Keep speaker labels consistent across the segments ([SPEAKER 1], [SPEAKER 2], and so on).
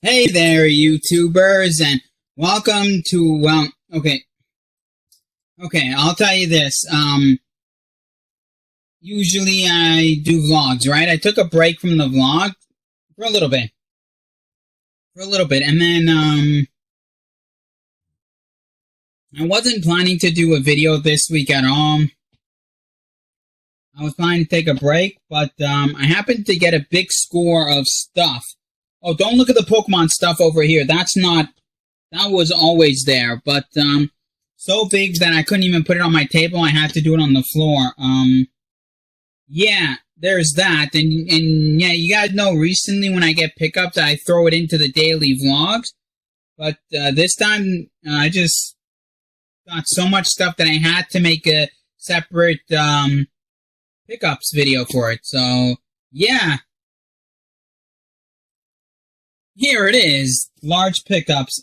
[SPEAKER 1] Hey there, YouTubers, and welcome to, I'll tell you this, usually I do vlogs, right? I took a break from the vlog for a little bit, and then, I wasn't planning to do a video this week at all. I was planning to take a break, but, I happened to get a big score of stuff. Oh, don't look at the Pokemon stuff over here. That was always there, but, so big that I couldn't even put it on my table. I had to do it on the floor. Yeah, there's that. And yeah, you guys know recently when I get pickups, I throw it into the daily vlogs. But, this time, I just got so much stuff that I had to make a separate, pickups video for it. So, yeah. Here it is, large pickups,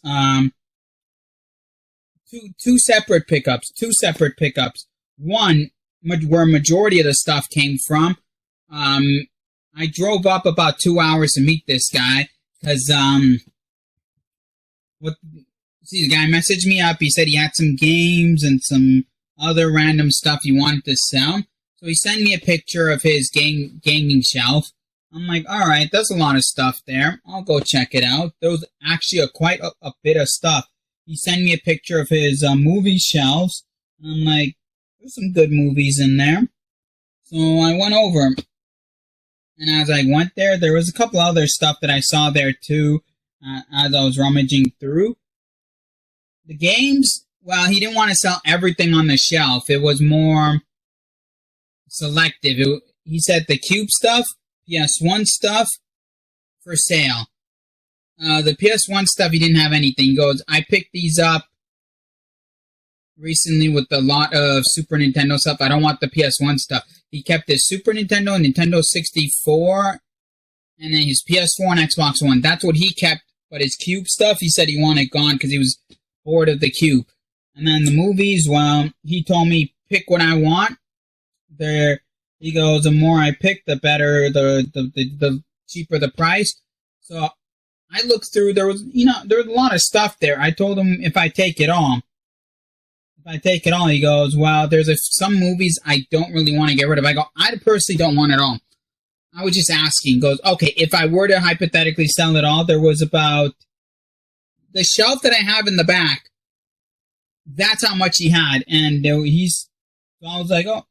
[SPEAKER 1] two separate pickups. One, where majority of the stuff came from, I drove up about 2 hours to meet this guy, because, the guy messaged me up, he said he had some games and some other random stuff he wanted to sell, so he sent me a picture of his gaming shelf. I'm like, alright, there's a lot of stuff there. I'll go check it out. There was actually quite a bit of stuff. He sent me a picture of his movie shelves. And I'm like, there's some good movies in there. So I went over. And as I went there was a couple other stuff that I saw there too, as I was rummaging through. The games, well, he didn't want to sell everything on the shelf. It was more selective. He said the Cube stuff, PS1 stuff for sale. The PS1 stuff, he didn't have anything. He goes, I picked these up recently with a lot of Super Nintendo stuff. I don't want the PS1 stuff. He kept his Super Nintendo, Nintendo 64, and then his PS4 and Xbox One. That's what he kept. But his Cube stuff, he said he wanted gone because he was bored of the Cube. And then the movies, well, he told me, pick what I want. He goes, the more I pick, the better, the cheaper the price. So I looked through, there was a lot of stuff there. I told him if I take it all, he goes, well, there's some movies I don't really want to get rid of. I go, I personally don't want it all. I was just asking. He goes, okay, if I were to hypothetically sell it all, there was about, the shelf that I have in the back, that's how much he had. And so I was like, oh.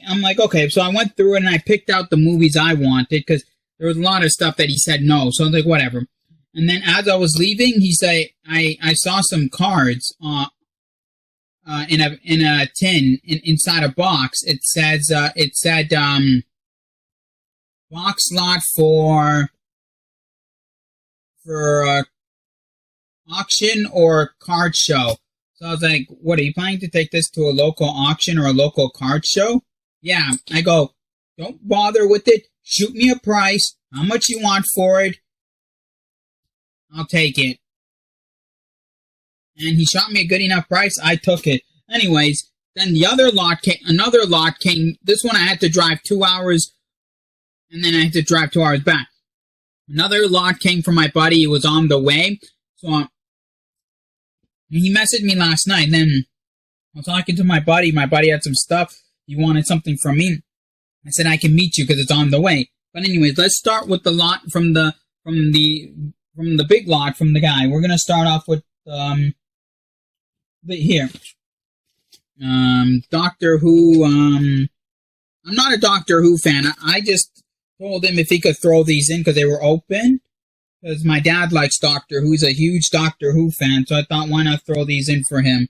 [SPEAKER 1] I'm like, okay, so I went through it and I picked out the movies I wanted because there was a lot of stuff that he said no, so I was like, whatever. And then as I was leaving, he said, I saw some cards in a tin inside a box. It said box lot for auction or card show. So I was like, what, are you planning to take this to a local auction or a local card show? Yeah. I go, don't bother with it. Shoot me a price. How much you want for it? I'll take it. And he shot me a good enough price. I took it. Anyways, then another lot came. This one I had to drive 2 hours, and then I had to drive 2 hours back. Another lot came from my buddy. It was on the way. So he messaged me last night, then I was talking to my buddy. My buddy had some stuff. He wanted something from me. I said, I can meet you because it's on the way. But anyways, let's start with the lot from the big lot from the guy. We're going to start off with, here. Doctor Who, I'm not a Doctor Who fan. I just told him if he could throw these in because they were open. Because my dad likes Doctor Who. He's a huge Doctor Who fan, so I thought, why not throw these in for him?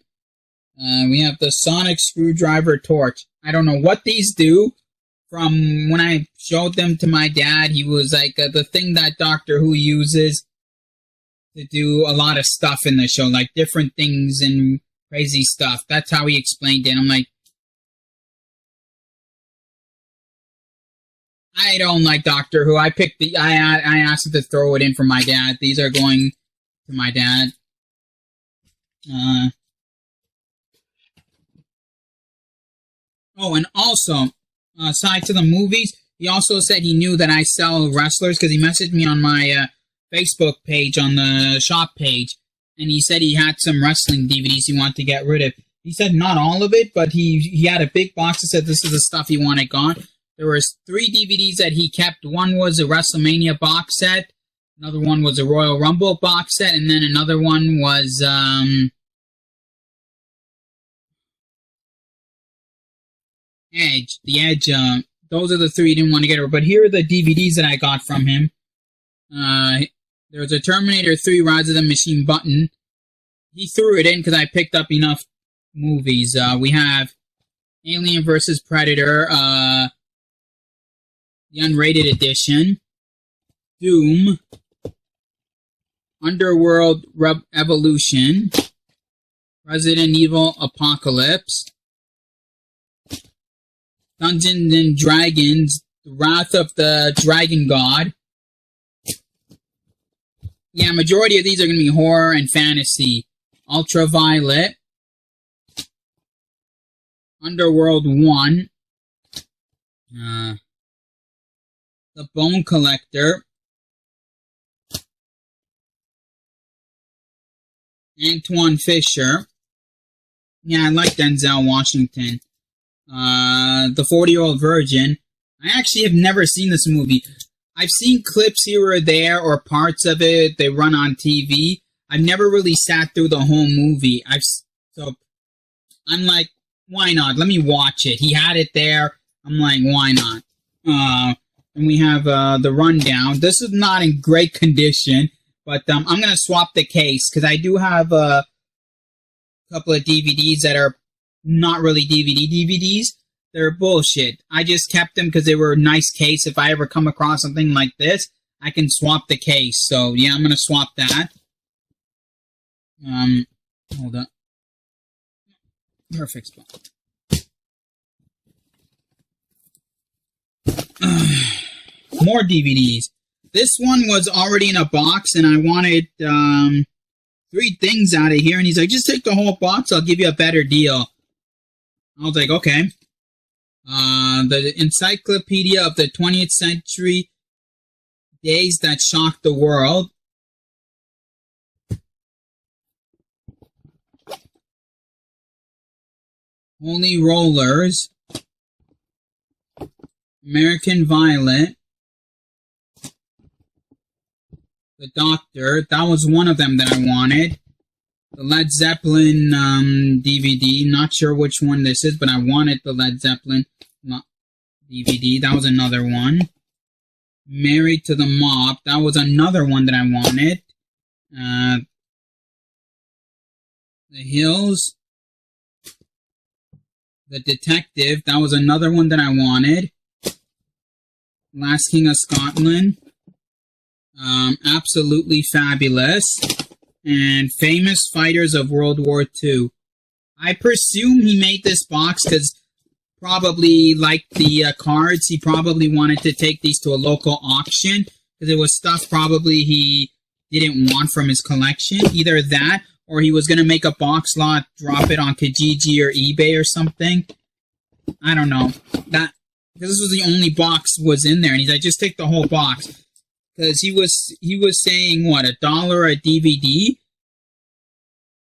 [SPEAKER 1] We have the sonic screwdriver torch. I don't know what these do. From when I showed them to my dad, he was like, the thing that Doctor Who uses to do a lot of stuff in the show, like different things and crazy stuff. That's how he explained it. I'm like, I don't like Doctor Who. I asked him to throw it in for my dad. These are going to my dad. Oh, and also, aside to the movies, he also said he knew that I sell wrestlers because he messaged me on my Facebook page, on the shop page, and he said he had some wrestling DVDs he wanted to get rid of. He said not all of it, but he had a big box that said this is the stuff he wanted gone. There was 3 DVDs that he kept. One was a WrestleMania box set, another one was a Royal Rumble box set, and then another one was Edge. The Edge. Those are the 3 he didn't want to get rid of. But here are the DVDs that I got from him. There's a Terminator 3 Rise of the Machine button. He threw it in because I picked up enough movies. We have Alien vs. Predator, the unrated edition, Doom, Underworld Evolution, Resident Evil Apocalypse, Dungeons and Dragons, The Wrath of the Dragon God. Yeah, majority of these are going to be horror and fantasy. Ultraviolet, Underworld 1, The Bone Collector, Antoine Fisher. Yeah, I like Denzel Washington. The 40-Year-Old Virgin. I actually have never seen this movie. I've seen clips here or there, or parts of it. They run on TV. I've never really sat through the whole movie. So I'm like, why not? Let me watch it. He had it there. I'm like, why not? And we have the rundown. This is not in great condition, but I'm going to swap the case because I do have a couple of DVDs that are not really DVDs. They're bullshit. I just kept them because they were a nice case. If I ever come across something like this, I can swap the case. So, yeah, I'm going to swap that. Hold up. Perfect spot. More DVDs. This one was already in a box, and I wanted 3 things out of here. And he's like, just take the whole box. I'll give you a better deal. I was like, okay. The Encyclopedia of the 20th Century, Days That Shocked the World. Holy Rollers. American Violet. The Doctor. That was one of them that I wanted. The Led Zeppelin DVD. Not sure which one this is, but I wanted the Led Zeppelin DVD. That was another one. Married to the Mob. That was another one that I wanted. The Hills. The Detective. That was another one that I wanted. Last King of Scotland. Absolutely Fabulous. And Famous Fighters of World War II. I presume he made this box because probably liked the cards. He probably wanted to take these to a local auction because it was stuff probably he didn't want from his collection. Either that, or he was going to make a box lot, drop it on Kijiji or eBay or something. I don't know. That because this was the only box was in there, and he's like, just take the whole box. Because he was saying, what, $1 a DVD?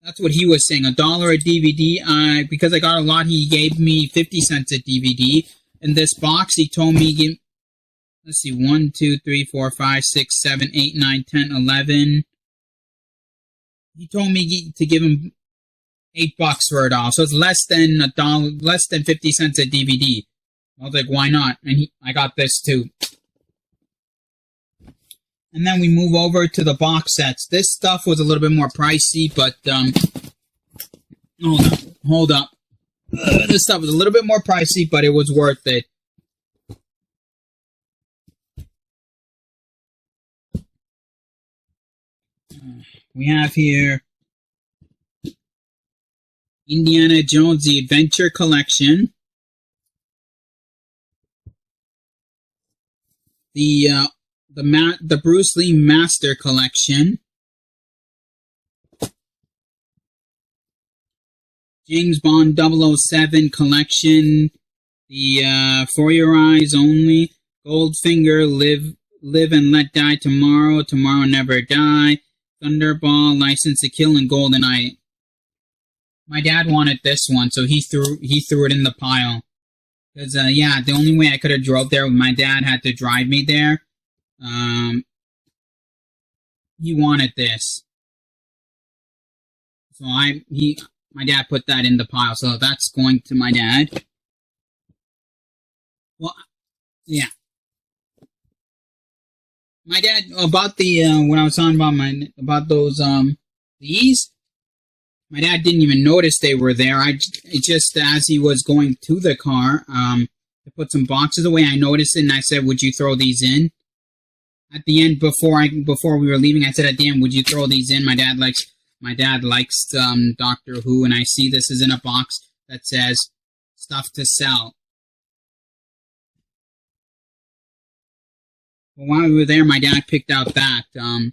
[SPEAKER 1] That's what he was saying, $1 a DVD. Because I got a lot, he gave me 50 cents a DVD. In this box, he told me, let's see, 1, 2, 3, 4, 5, 6, 7, 8, 9, 10, 11. He told me to give him $8 for it all. So it's less than $1, less than 50 cents a DVD. I was like, why not? And I got this too. And then we move over to the box sets. This stuff was a little bit more pricey, but, hold up. This stuff was a little bit more pricey, but it was worth it. We have here Indiana Jones, The Adventure Collection. The Bruce Lee Master Collection. James Bond 007 Collection. The For Your Eyes Only. Goldfinger Live and Let Die Tomorrow, Tomorrow Never Die, Thunderball, License to Kill, and GoldenEye. My dad wanted this one, so he threw it in the pile. Because, yeah, the only way I could have drove there, my dad had to drive me there. He wanted this. So my dad put that in the pile, so that's going to my dad. Well, yeah. My dad, about the, when I was talking about those, these, my dad didn't even notice they were there. It just, as he was going to the car, to put some boxes away, I noticed it, and I said, would you throw these in? At the end, before we were leaving, I said at the end, would you throw these in? My dad likes Doctor Who, and I see this is in a box that says stuff to sell. Well, while we were there, my dad picked out that. And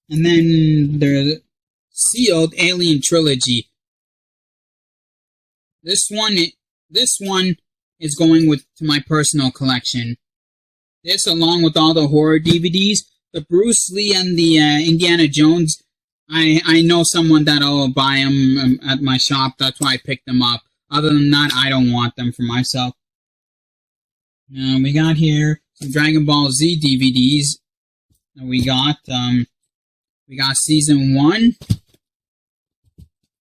[SPEAKER 1] then the sealed Alien Trilogy. This one is going to my personal collection. This, along with all the horror DVDs, the Bruce Lee and the Indiana Jones, I know someone that'll buy them at my shop. That's why I picked them up. Other than that, I don't want them for myself. We got here some Dragon Ball Z DVDs. We got Season 1,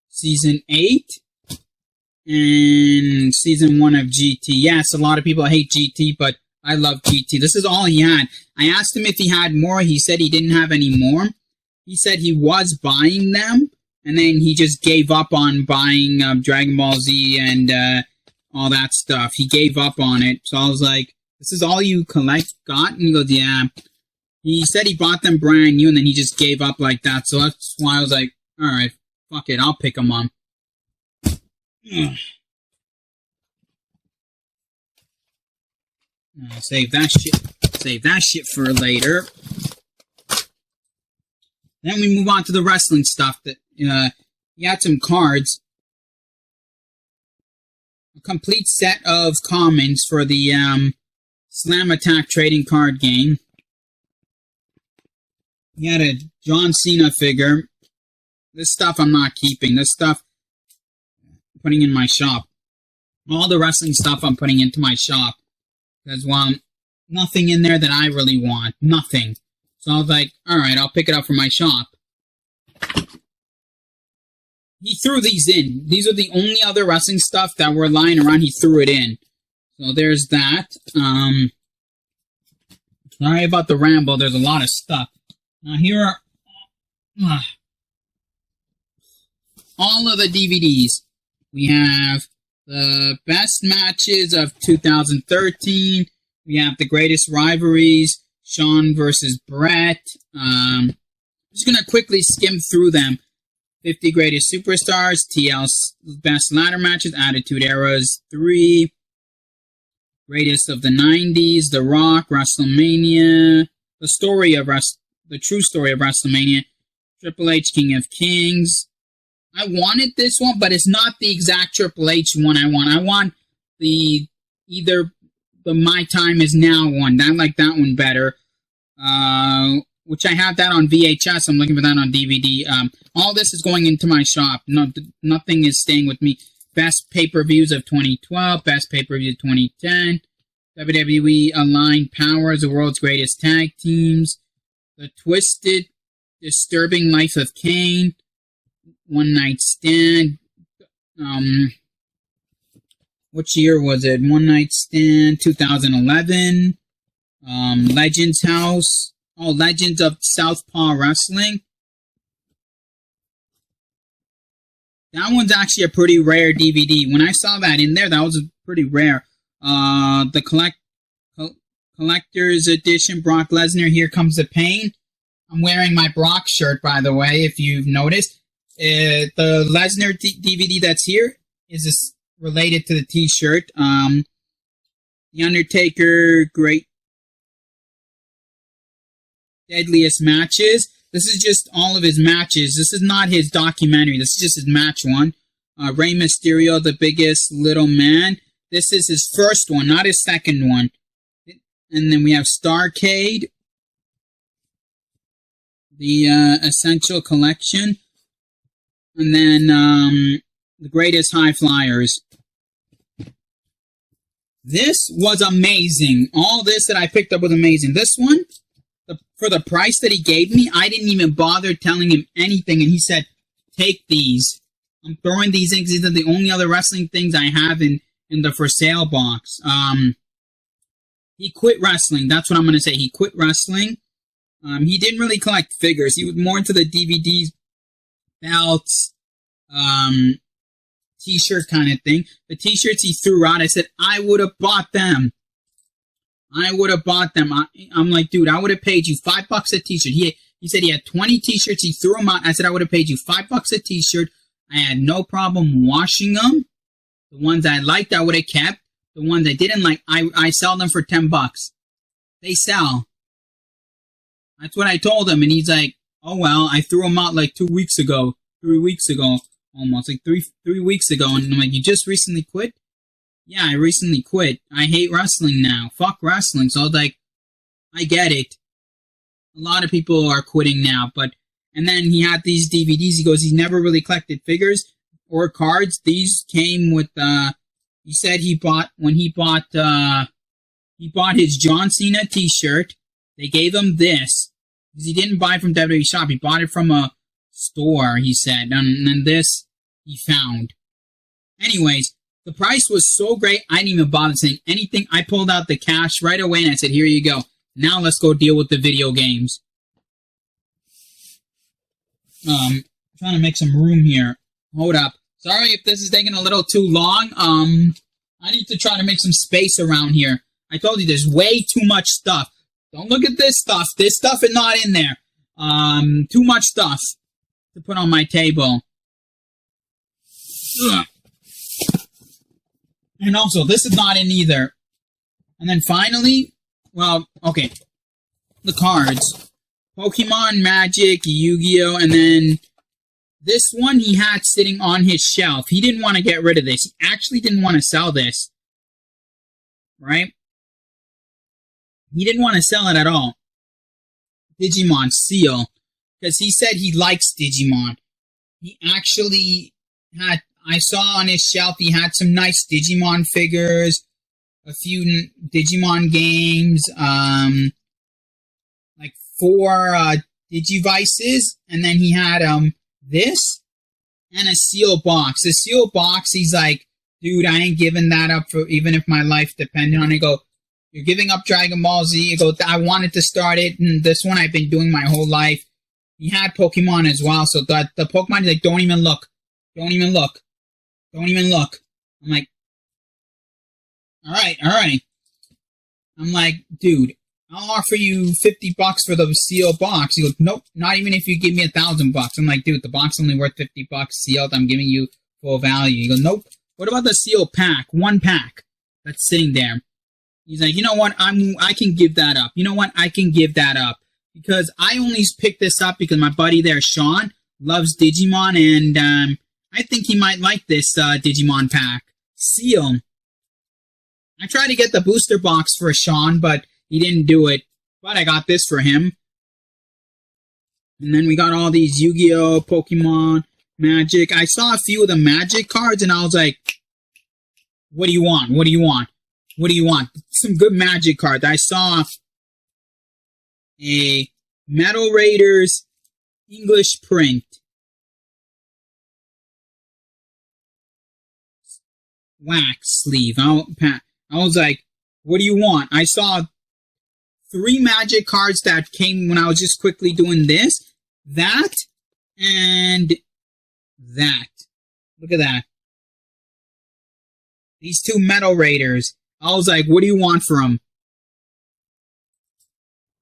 [SPEAKER 1] Season 8, and Season 1 of GT. Yes, a lot of people hate GT, but I love GT. This is all he had. I asked him if he had more. He said he didn't have any more. He said he was buying them, and then he just gave up on buying Dragon Ball Z and all that stuff. He gave up on it. So I was like, this is all you got? And he goes, yeah. He said he bought them brand new, and then he just gave up like that. So that's why I was like, alright, fuck it, I'll pick them up. Save that shit for later. Then we move on to the wrestling stuff. That he had some cards. A complete set of commons for the Slam Attack trading card game. He had a John Cena figure. This stuff I'm not keeping. This stuff I'm putting in my shop. All the wrestling stuff I'm putting into my shop. Because, well, nothing in there that I really want. Nothing. So I was like, alright, I'll pick it up for my shop. He threw these in. These are the only other wrestling stuff that were lying around. He threw it in. So there's that. Sorry about the ramble. There's a lot of stuff. Now here are all of the DVDs. We have the best matches of 2013. We have the greatest rivalries. Shawn versus Brett. I'm just going to quickly skim through them. 50 Greatest Superstars, TL's Best Ladder Matches, Attitude Eras 3, Greatest of the 90s, The Rock, WrestleMania, the true story of WrestleMania, Triple H, King of Kings. I wanted this one, but it's not the exact Triple H one I want. I want either the My Time Is Now one. I like that one better. Which I have that on VHS. I'm looking for that on DVD. All this is going into my shop. Nothing is staying with me. Best pay-per-views of 2012. Best pay-per-view of 2010. WWE Aligned Powers, the world's greatest tag teams. The Twisted, Disturbing Life of Kane. One Night Stand. Which year was it? One Night Stand, 2011. Legends House. Oh, Legends of Southpaw Wrestling. That one's actually a pretty rare DVD. When I saw that in there, that was pretty rare. The Collector's Edition, Brock Lesnar, Here Comes the Pain. I'm wearing my Brock shirt, by the way, if you've noticed. The Lesnar DVD that's here is related to the t-shirt. The Undertaker, Great Deadliest Matches. This is just all of his matches. This is not his documentary. This is just his match one. Rey Mysterio, The Biggest Little Man. This is his first one, not his second one. And then we have Starcade, the Essential Collection, and then the Greatest High Flyers. This was amazing. All this that I picked up was amazing. This one, for the price that he gave me, I didn't even bother telling him anything, and he said, take these. I'm throwing these in. These are the only other wrestling things I have in the for sale box. He quit wrestling. That's what I'm going to say. He quit wrestling. He didn't really collect figures. He was more into the DVDs, belts, t-shirt kind of thing. The t-shirts he threw out, I said, I would have bought them. I'm like, dude, I would have paid you $5 a t-shirt. He said he had 20 t-shirts. He threw them out. I said, I would have paid you $5 a t-shirt. I had no problem washing them. The ones I liked, I would have kept. The ones I didn't like, I sell them for $10. They sell. That's what I told him. And he's like, oh, well, I threw them out like 3 weeks ago, almost like three weeks ago. And I'm like, you just recently quit? Yeah, I recently quit. I hate wrestling now. Fuck wrestling. So I was like, I get it. A lot of people are quitting now, and then he had these DVDs. He goes, he's never really collected figures or cards. These came with, he said he bought his John Cena t-shirt. They gave him this, because he didn't buy it from WWE shop. He bought it from a store, he said, and then this he found. Anyways, the price was so great, I didn't even bother saying anything. I pulled out the cash right away, and I said, here you go. Now let's go deal with the video games. Trying to make some room here. Hold up. Sorry if this is taking a little too long. I need to try to make some space around here. I told you there's way too much stuff. Don't look at this stuff. This stuff is not in there. Too much stuff to put on my table. Ugh. And also, this is not in either. And then finally, well, okay, the cards. Pokemon, Magic, Yu-Gi-Oh! And then this one he had sitting on his shelf. He didn't want to get rid of this. He actually didn't want to sell this. Right? He didn't want to sell it at all. Digimon Seal. Because he said he likes Digimon. He actually had, I saw on his shelf, he had some nice Digimon figures. A few Digimon games, like 4 Digivices, and then he had this and a seal box. The seal box, he's like, dude, I ain't giving that up for even if my life depended on it. I go, you're giving up Dragon Ball Z. I go, I wanted to start it, and this one I've been doing my whole life. He had Pokemon as well, so the Pokemon is like, don't even look. Don't even look. Don't even look. I'm like, Alright. I'm like, dude, I'll offer you $50 for the seal box. He goes, nope, not even if you give me $1,000. I'm like, dude, the box is only worth $50 sealed. I'm giving you full value. He goes, nope. What about the seal pack? 1 pack that's sitting there. He's like, you know what? I can give that up. You know what? I can give that up. Because I only picked this up because my buddy there, Sean, loves Digimon, and I think he might like this Digimon pack. Seal. I tried to get the booster box for Sean, but he didn't do it. But I got this for him. And then we got all these Yu-Gi-Oh!, Pokemon, Magic. I saw a few of the Magic cards, and I was like, what do you want? What do you want? What do you want? Some good Magic cards. I saw a Metal Raiders English print. Wax sleeve. I was like, what do you want? I saw 3 Magic cards that came when I was just quickly doing this. That, and that. Look at that. These 2 Metal Raiders. I was like, what do you want for them?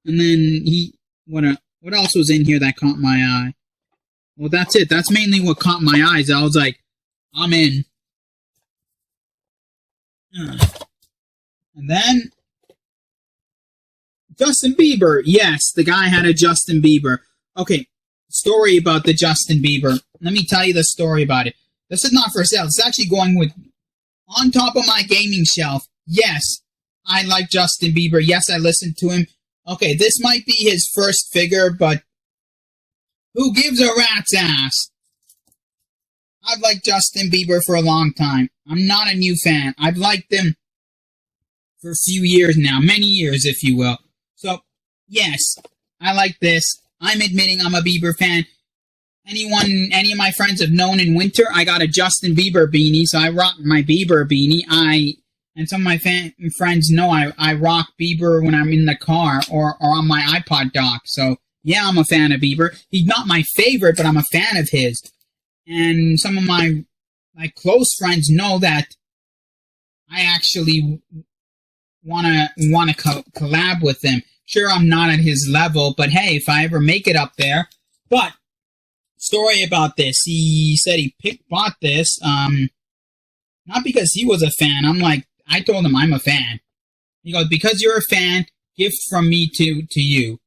[SPEAKER 1] And then what else was in here that caught my eye? Well, that's it. That's mainly what caught my eyes. I was like, I'm in. And then Justin Bieber. Yes, the guy had a Justin Bieber. Okay, story about the Justin Bieber. Let me tell you the story about it. This is not for sale. It's actually going with on top of my gaming shelf. Yes, I like Justin Bieber. Yes, I listened to him. Okay, this might be his first figure, but who gives a rat's ass? I've liked Justin Bieber for a long time. I'm not a new fan. I've liked him for a few years now. Many years, if you will. So, yes, I like this. I'm admitting I'm a Bieber fan. Any of my friends have known in winter, I got a Justin Bieber beanie, so I rock my Bieber beanie. And some of my friends know I rock Bieber when I'm in the car or on my iPod dock. So, yeah, I'm a fan of Bieber. He's not my favorite, but I'm a fan of his. And some of my close friends know that I actually wanna collab with him. Sure, I'm not at his level, but hey, if I ever make it up there. But story about this, he said he bought this, not because he was a fan. I told him I'm a fan. He goes, because you're a fan, gift from me to you.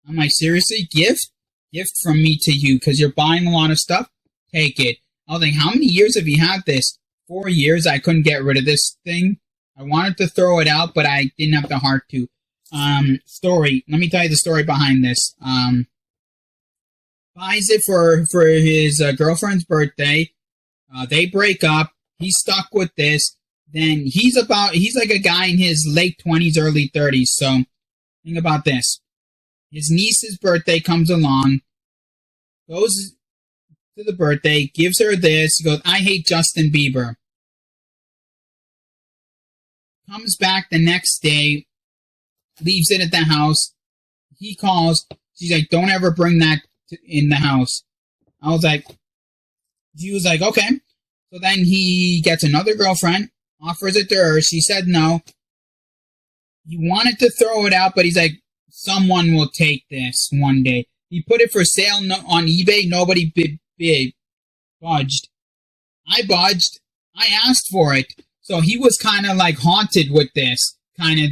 [SPEAKER 1] I'm like, seriously, gift? Gift from me to you, because you're buying a lot of stuff? Take it. I was like, how many years have you had this? 4 years. I couldn't get rid of this thing. I wanted to throw it out, but I didn't have the heart to. Story. Let me tell you the story behind this. Buys it for his girlfriend's birthday. They break up. He's stuck with this. Then he's like a guy in his late 20s, early 30s. So think about this. His niece's birthday comes along. Goes to the birthday, gives her this. He goes, I hate Justin Bieber. Comes back the next day, leaves it at the house. He calls. She's like, don't ever bring that in the house. She was like, okay. So then he gets another girlfriend, offers it to her. She said no. He wanted to throw it out, but he's like, someone will take this one day. He put it for sale on eBay. Nobody budged. I budged. I asked for it. So he was kind of like haunted with this. Kind of,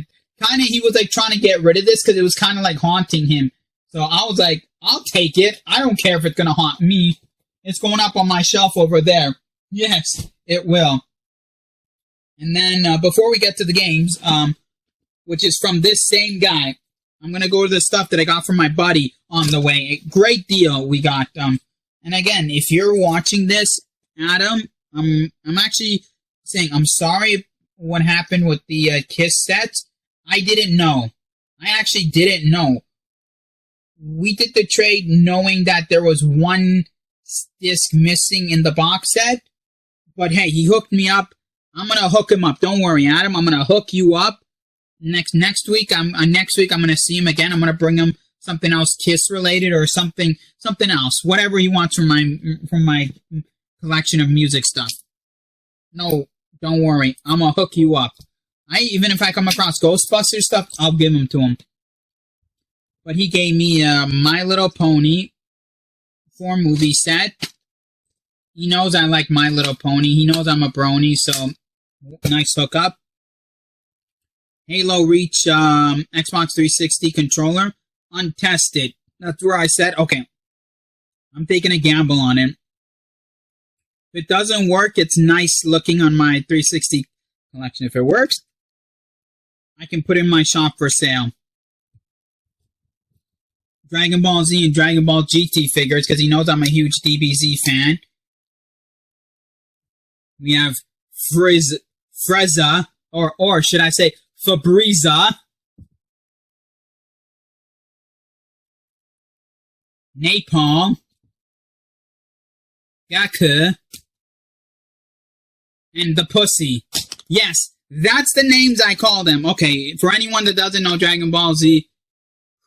[SPEAKER 1] he was like trying to get rid of this because it was kind of like haunting him. So I was like, I'll take it. I don't care if it's going to haunt me. It's going up on my shelf over there. Yes, it will. And then before we get to the games, which is from this same guy, I'm going to go to the stuff that I got from my buddy on the way. A great deal we got. And again, if you're watching this, Adam, I'm actually saying I'm sorry what happened with the Kiss sets. I didn't know. I actually didn't know. We did the trade knowing that there was one disc missing in the box set. But hey, he hooked me up. I'm going to hook him up. Don't worry, Adam. I'm going to hook you up. Next week, I'm going to see him again. I'm going to bring him something else Kiss related or something else. Whatever he wants from my collection of music stuff. No, don't worry. I'm going to hook you up. Even if I come across Ghostbusters stuff, I'll give them to him. But he gave me a My Little Pony 4 movie set. He knows I like My Little Pony. He knows I'm a brony, so nice hookup. Halo Reach Xbox 360 controller. Untested. That's where I said, okay, I'm taking a gamble on it. If it doesn't work, it's nice looking on my 360 collection. If it works, I can put it in my shop for sale. Dragon Ball Z and Dragon Ball GT figures, because he knows I'm a huge DBZ fan. We have Frieza, or should I say Fabriza, Napalm, Gaku, and the Pussy. Yes, that's the names I call them. Okay, for anyone that doesn't know Dragon Ball Z,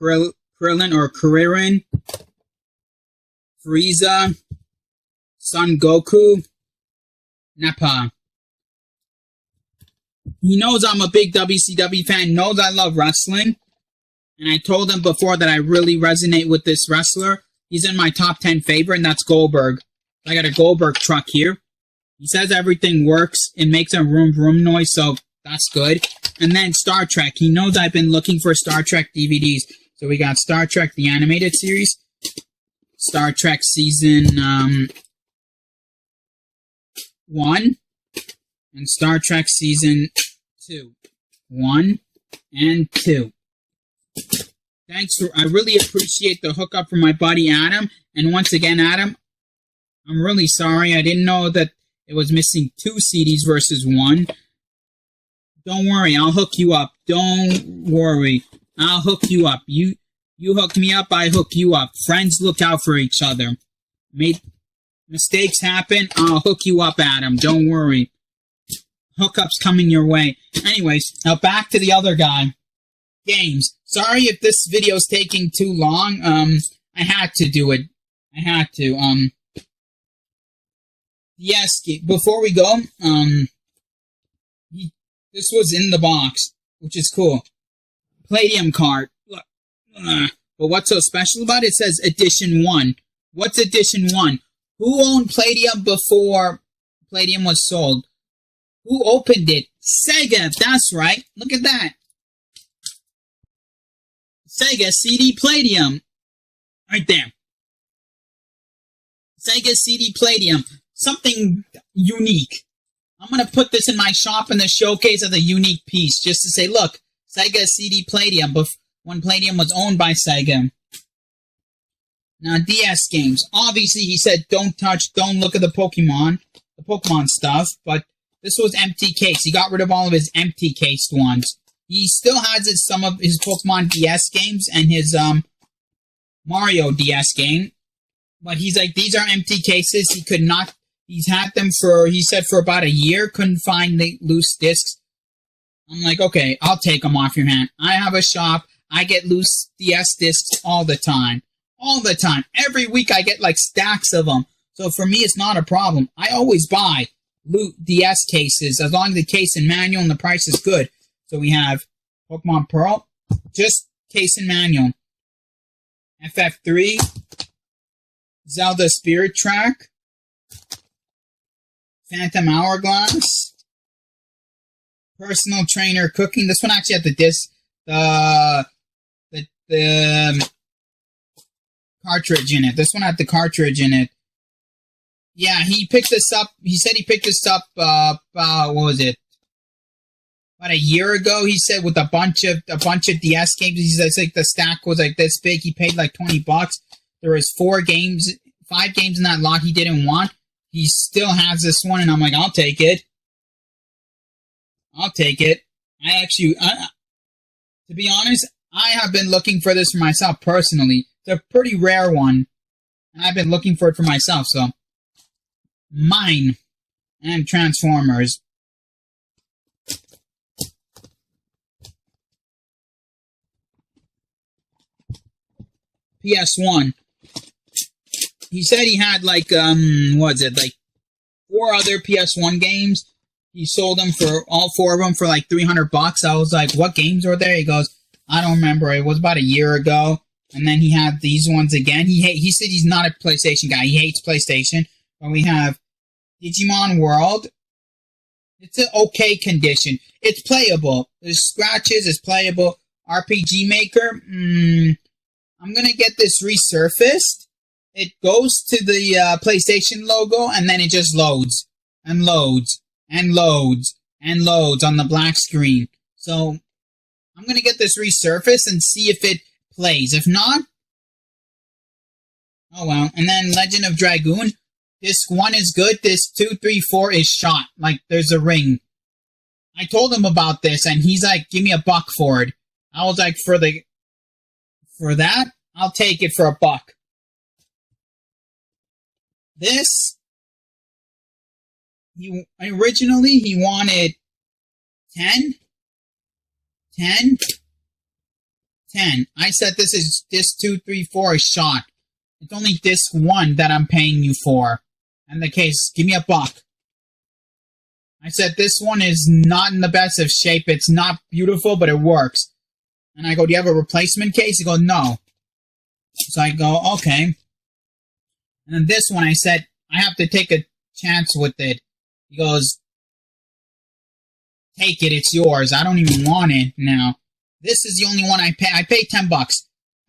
[SPEAKER 1] Krillin or Kuririn, Frieza, Son Goku, Nappa. He knows I'm a big WCW fan, knows I love wrestling, and I told him before that I really resonate with this wrestler. He's in my top 10 favorite, and that's Goldberg. I got a Goldberg truck here. He says everything works. It makes a vroom noise, so that's good. And then Star Trek. He knows I've been looking for Star Trek DVDs. So we got Star Trek, the animated series, Star Trek Season 1, and Star Trek Season 2. 1 and 2. I really appreciate the hookup from my buddy Adam. And once again, Adam, I'm really sorry. I didn't know that it was missing 2 CDs versus 1. Don't worry, I'll hook you up. Don't worry. I'll hook you up. You hook me up, I hook you up. Friends look out for each other. Mistakes happen, I'll hook you up, Adam. Don't worry. Hookup's coming your way. Anyways, now back to the other guy. Games. Sorry if this video's taking too long. I had to do it. I had to. Yes, before we go, this was in the box, which is cool. Palladium card. Look. But what's so special about it? It says Edition 1. What's Edition 1? Who owned Palladium before Palladium was sold? Who opened it? Sega. That's right. Look at that. Sega CD Palladium. Right there. Sega CD Palladium. Something unique. I'm going to put this in my shop in the showcase as a unique piece, just to say, look, Sega CD Palladium, when Palladium was owned by Sega. Now, DS games. Obviously, he said, don't look at the Pokemon stuff, but this was empty case. He got rid of all of his empty cased ones. He still has some of his Pokemon DS games and his Mario DS game, but he's like, these are empty cases. He's had them he said for about a year, couldn't find the loose discs. I'm like, okay, I'll take them off your hand. I have a shop. I get loose DS discs all the time. All the time. Every week I get like stacks of them. So for me, it's not a problem. I always buy DS cases as long as the case and manual and the price is good. So we have Pokemon Pearl, just case and manual. FF3, Zelda Spirit Track, Phantom Hourglass, Personal Trainer Cooking. This one actually had the disc, the cartridge in it. This one had the cartridge in it. Yeah, he picked this up. He said he picked this up, what was it? About a year ago, he said, with a bunch of DS games. He said, it's like the stack was like this big. He paid like $20. There was 5 games in that lot he didn't want. He still has this one, and I'm like, I'll take it. I'll take it. To be honest, I have been looking for this for myself personally. It's a pretty rare one, and I've been looking for it for myself, so. Mine. And Transformers. PS1. He said he had like, what is it, like 4 other PS1 games. He sold them for, all 4 of them for like $300. I was like, what games were there? He goes, I don't remember. It was about a year ago. And then he had these ones again. He said he's not a PlayStation guy. He hates PlayStation. But we have Digimon World. It's an okay condition. It's playable. There's scratches. It's playable. RPG Maker. I'm going to get this resurfaced. It goes to the PlayStation logo, and then it just loads. And loads. And loads. And loads on the black screen. So, I'm going to get this resurfaced and see if it plays. If not, oh well. And then Legend of Dragoon. Disc 1 is good. Disc 2, 3, 4 is shot. Like, there's a ring. I told him about this, and he's like, give me $1 for it. I was like, for that, I'll take it for $1. This, originally he wanted 10. I said this is disc 2, 3, 4 is shot. It's only disc 1 that I'm paying you for. And the case, give me $1. I said this one is not in the best of shape. It's not beautiful, but it works. And I go, do you have a replacement case? He goes, no. So I go, okay. And then this one, I said, I have to take a chance with it. He goes, take it, it's yours. I don't even want it now. This is the only one I pay. I paid $10.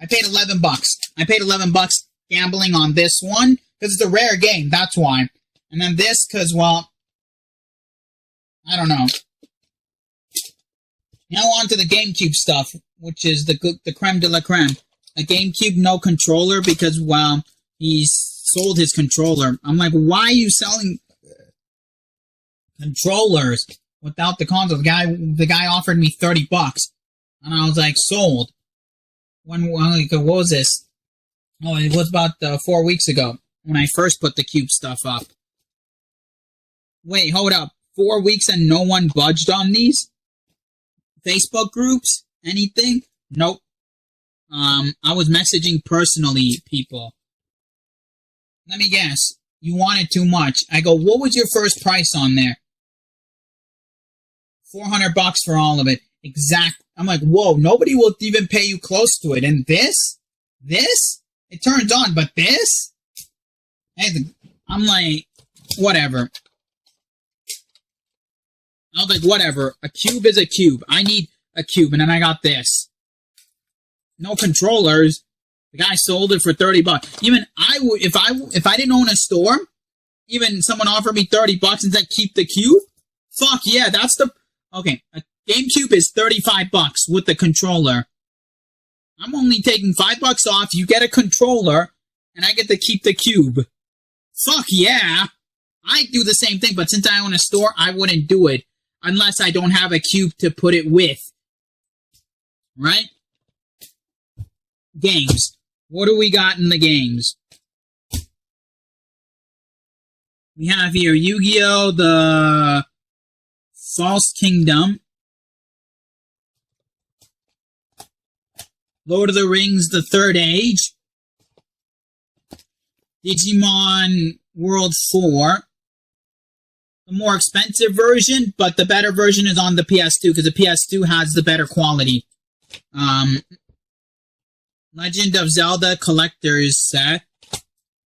[SPEAKER 1] I paid $11. I paid $11 gambling on this one, because it's a rare game, that's why. And then this, because, well, I don't know. Now on to the GameCube stuff, which is the creme de la creme. A GameCube, no controller, because, well, he sold his controller. I'm like, why are you selling controllers without the console? The guy offered me $30, and I was like, sold. What was this? Oh, it was about 4 weeks ago when I first put the Cube stuff up. Wait, hold up. 4 weeks and no one budged on these? Facebook groups? Anything? Nope. I was messaging personally people. Let me guess. You wanted too much. I go, what was your first price on there? $400 for all of it. Exact. I'm like, whoa, nobody will even pay you close to it. And this? It turns on, but this? I'm like, whatever. I was like, whatever. A cube is a cube. I need a cube. And then I got this. No controllers. The guy sold it for $30. Even if I didn't own a store, even someone offered me $30 and said keep the cube. Fuck yeah, that's the okay. A GameCube is $35 with the controller. I'm only taking $5 off. You get a controller, and I get to keep the cube. Fuck yeah, I do the same thing. But since I own a store, I wouldn't do it unless I don't have a cube to put it with. Right? Games. What do we got in the games? We have here Yu-Gi-Oh! The False Kingdom. Lord of the Rings, The Third Age. Digimon World 4. The more expensive version, but the better version is on the PS2 because the PS2 has the better quality. Legend of Zelda Collector's Set.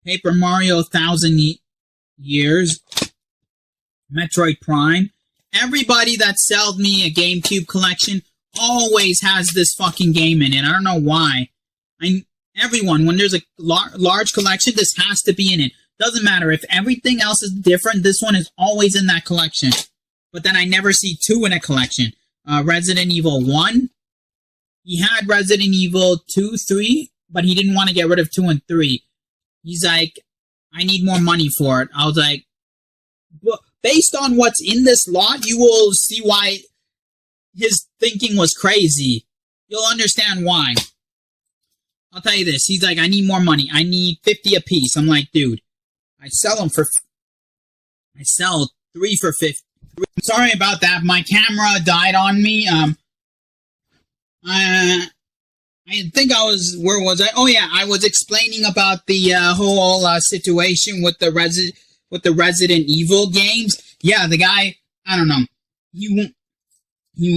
[SPEAKER 1] Paper Mario 1000 Years. Metroid Prime. Everybody that sold me a GameCube collection always has this fucking game in it. I don't know why. Everyone, when there's a large collection, this has to be in it. Doesn't matter. If everything else is different, this one is always in that collection. But then I never see 2 in a collection. Resident Evil 1. He had Resident Evil 2, 3, but he didn't want to get rid of 2 and 3. He's like, I need more money for it. I was like, well, based on what's in this lot, you will see why his thinking was crazy. You'll understand why. I'll tell you this. He's like, I need more money. I need 50 a piece. I'm like, dude, I sell 3 for 50. Sorry about that. My camera died on me. I think where was I? Oh yeah, I was explaining about the whole situation with the Resident Evil games. Yeah, the guy, I don't know. He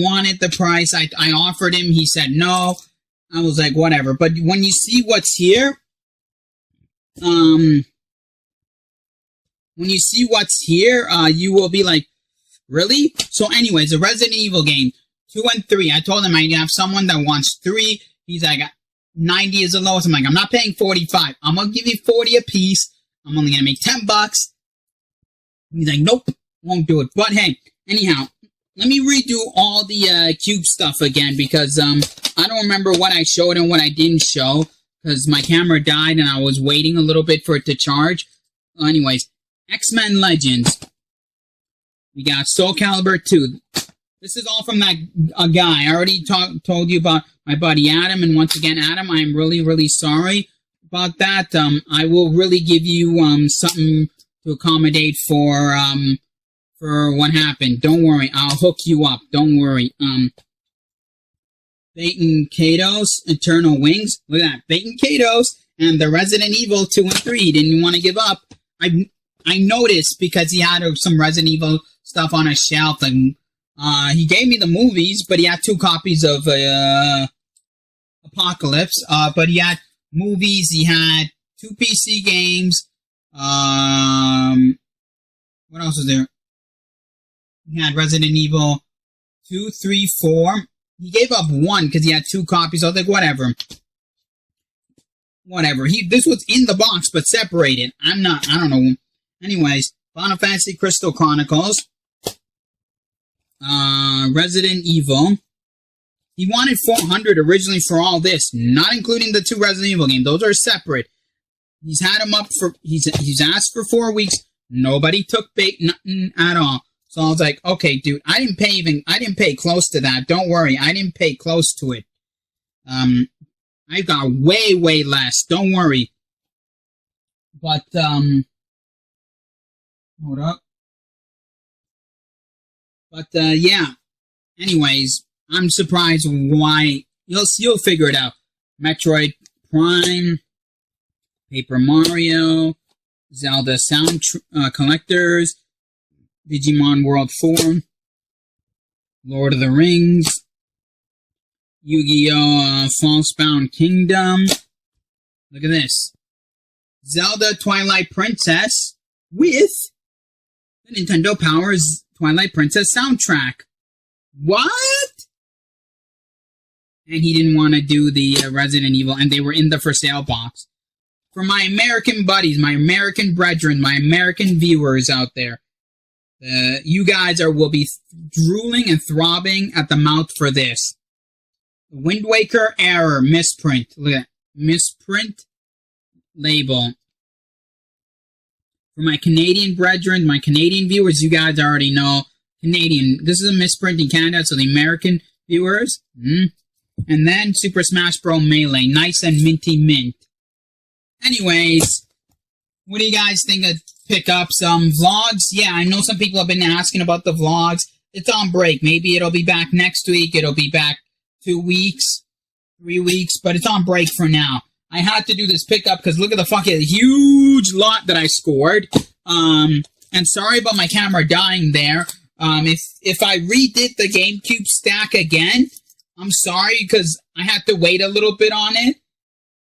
[SPEAKER 1] wanted the price. I offered him. He said no. I was like, whatever. But when you see what's here, you will be like, really? So anyways, the Resident Evil game, 2 and 3. I told him I have someone that wants 3. He's like, 90 is the lowest. I'm like, I'm not paying 45. I'm going to give you 40 a piece. I'm only going to make $10. He's like, nope, won't do it. But hey, anyhow, let me redo all the Cube stuff again because I don't remember what I showed and what I didn't show because my camera died and I was waiting a little bit for it to charge. Anyways, X-Men Legends. We got Soul Calibur 2. This is all from that guy. I already told you about my buddy Adam, and once again, Adam, I'm really, really sorry about that. I will really give you something to accommodate for what happened. Don't worry, I'll hook you up. Don't worry. Baten Kaitos, Eternal Wings. Look at that, Baten Kaitos, and the Resident Evil 2 and 3. He didn't want to give up. I noticed because he had some Resident Evil stuff on his shelf, and he gave me the movies, but he had 2 copies of Apocalypse. But he had movies, he had 2 PC games. What else was there? He had Resident Evil 2, 3, 4. He gave up 1 because he had 2 copies. I was like, whatever. This was in the box, but separated. I don't know. Anyways, Final Fantasy Crystal Chronicles. Resident Evil. He wanted 400 originally for all this, not including the 2 Resident Evil games. Those are separate. He's had him up for, he's asked for 4 weeks. Nobody took bait, nothing at all. So I was like, okay, dude, I didn't pay close to that. Don't worry, I didn't pay close to it. I got way, way less. Don't worry. But, hold up. But, yeah. Anyways, I'm surprised why. You'll figure it out. Metroid Prime, Paper Mario, Zelda Sound Collectors, Digimon World 4, Lord of the Rings, Yu-Gi-Oh! Falsebound Kingdom. Look at this. Zelda Twilight Princess with the Nintendo Power's Twilight Princess soundtrack. What? And he didn't want to do the Resident Evil, and they were in the for sale box. For my American buddies, my American brethren, my American viewers out there, you guys will be drooling and throbbing at the mouth for this. Wind Waker error, misprint. Look at that. Misprint label. For my Canadian brethren, my Canadian viewers, you guys already know. Canadian. This is a misprint in Canada, so the American viewers. And then Super Smash Bros. Melee. Nice and minty mint. Anyways, what do you guys think of pickups? Vlogs? Yeah, I know some people have been asking about the vlogs. It's on break. Maybe it'll be back next week. It'll be back 2 weeks, 3 weeks, but it's on break for now. I had to do this pickup because look at the fucking huge lot that I scored. And sorry about my camera dying there. If I redid the GameCube stack again, I'm sorry because I had to wait a little bit on it.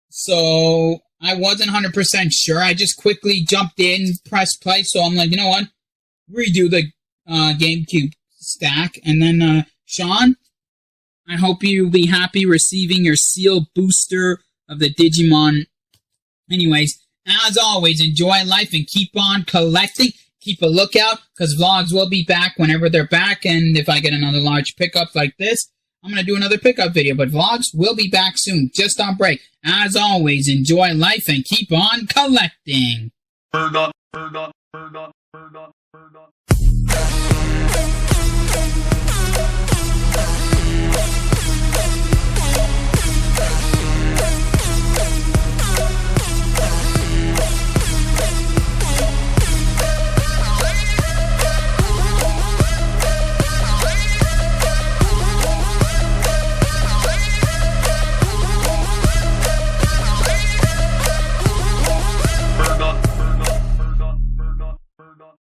[SPEAKER 1] So I wasn't 100% sure. I just quickly jumped in, pressed play. So I'm like, you know what? Redo the GameCube stack. And then, Sean, I hope you'll be happy receiving your sealed booster of the Digimon. Anyways, as always, enjoy life and keep on collecting. Keep a lookout because vlogs will be back whenever they're back. And if I get another large pickup like this, I'm going to do another pickup video. But vlogs will be back soon, just on break. As always, enjoy life and keep on collecting.